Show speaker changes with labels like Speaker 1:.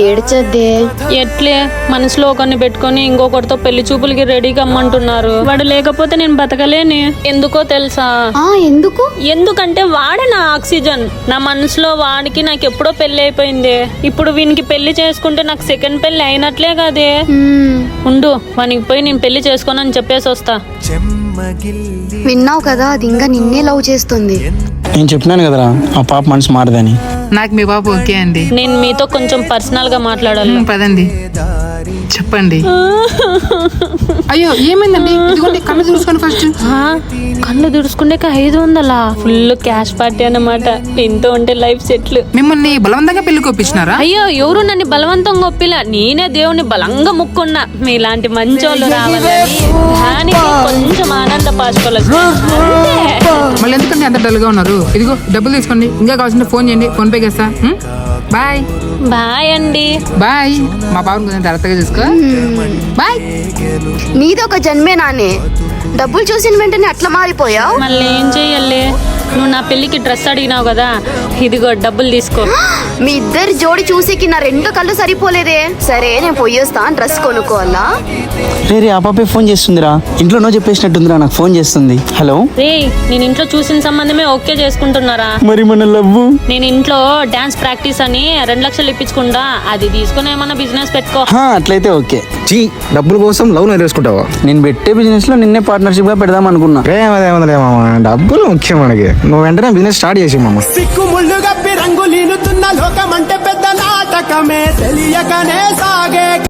Speaker 1: ఏడ్చద్దే.
Speaker 2: ఎట్లే మనసులో ఒకరిని పెట్టుకొని ఇంకొకరితో పెళ్లి చూపులకి రెడీగా అమ్మంటున్నారు. వాడు లేకపోతే నేను బతకలేని. ఎందుకో తెలుసా?
Speaker 1: ఎందుకు?
Speaker 2: ఎందుకంటే వాడే నా ఆక్సిజన్. నా మనసులో వాడికి నాకు ఎప్పుడో పెళ్లి అయిపోయింది. ఇప్పుడు వీనికి పెళ్లి చేసుకుంటే నాకు సెకండ్ పెళ్లి అయినట్లే కదే. ఉండు, వానికి పోయి నేను పెళ్లి చేసుకోనని చెప్పేసి వస్తా.
Speaker 1: విన్నావు కదా, అది ఇంకా నిన్నే లవ్ చేస్తుంది.
Speaker 3: నేను చెప్పినాను కదరా ఆ పాప మనసు మారదని.
Speaker 4: నాకు మీ బాబు ఓకే అండి.
Speaker 2: నేను మీతో కొంచెం పర్సనల్ గా మాట్లాడాలి.
Speaker 4: పదండి, చెప్పండి. అయ్యో ఏమైందండి? ఇదిగోండి కళ్ళు చూసుకోండి ఫస్ట్.
Speaker 2: కళ్ళు దుడుచుకుంటే 500 ఫుల్ క్యాష్ పార్టీ అన్నమాట. ఎంతో ఉంటే లైఫ్ సెట్లు.
Speaker 4: మిమ్మల్ని బలవంతంగా పెళ్లి కొప్పించినారా?
Speaker 2: అయ్యో, ఎవరు నన్ను బలవంతంగా ఒప్పిలా. నేనే దేవుని బలంగా ముక్కున్నా మీలాంటి మంచోళ్ళు రావాలని. దానికి కొంచెం ఆనంద పాసుకోవాలి.
Speaker 4: మళ్ళీ ఎందుకంటే అంత డల్ గా ఉన్నారు? ఇదిగో డబ్బులు తీసుకోండి. ఇంకా కావాల్సింటే ఫోన్ చేయండి, ఫోన్ పే చేస్తా. బాయ్.
Speaker 2: బాయ్ అండి.
Speaker 4: బాయ్. మా బాబుని కొంచెం జాగ్రత్తగా చూసుకో. బాయ్.
Speaker 1: నీది ఒక జన్మే నానే. డబ్బులు చూసిన వెంటనే అట్లా మారిపోయావు.
Speaker 2: మళ్ళీ ఏం చెయ్యాలి? నువ్వు నా పెళ్లికి డ్రెస్ అడిగినావు కదా, ఇదిగో డబ్బులు తీసుకో.
Speaker 1: మీ ఇద్దరి జోడి చూసేకి నా 2 కళ్ళు సరిపోలేదే. సరే నేను పోయేస్తా, డ్రెస్ కొనుక్కోవాలా.
Speaker 3: రే ఆ పాపే ఫోన్ చేస్తుందిరా. ఇంట్లో నో చెప్పేసినట్టుందిరా, నాకు ఫోన్ చేస్తుంది. హలో.
Speaker 2: రే, నేను ఇంట్లో చూసిన సంబంధమే ఓకే చేసుకుంటున్నారా?
Speaker 3: మరి మన లవ్?
Speaker 2: నేను ఇంట్లో డాన్స్ ప్రాక్టీస్ అని 2 లక్షలు ఇప్పించుకుంటా. అది తీసుకుని ఏమన్నా బిజినెస్ పెట్టుకో.
Speaker 3: అట్లయితే ఓకే.
Speaker 5: డబ్బుల కోసం లవ్ నేర్చుకుంటావా?
Speaker 3: నేను పెట్టే బిజినెస్ లో నిన్నే పార్ట్నర్షిప్ గా పెడదాం అనుకున్నా.
Speaker 5: ఏమదే మామ, డబ్బులు ముఖ్యం మనకి. నువ్వు వెంటనే బిజినెస్ స్టార్ట్ చేసి మామ.
Speaker 6: సిక్కు ముళ్ళు గప్పి రంగులీనుతున్న లోకమంటే పెద్ద నాటకమే తెలియకనే సాగే.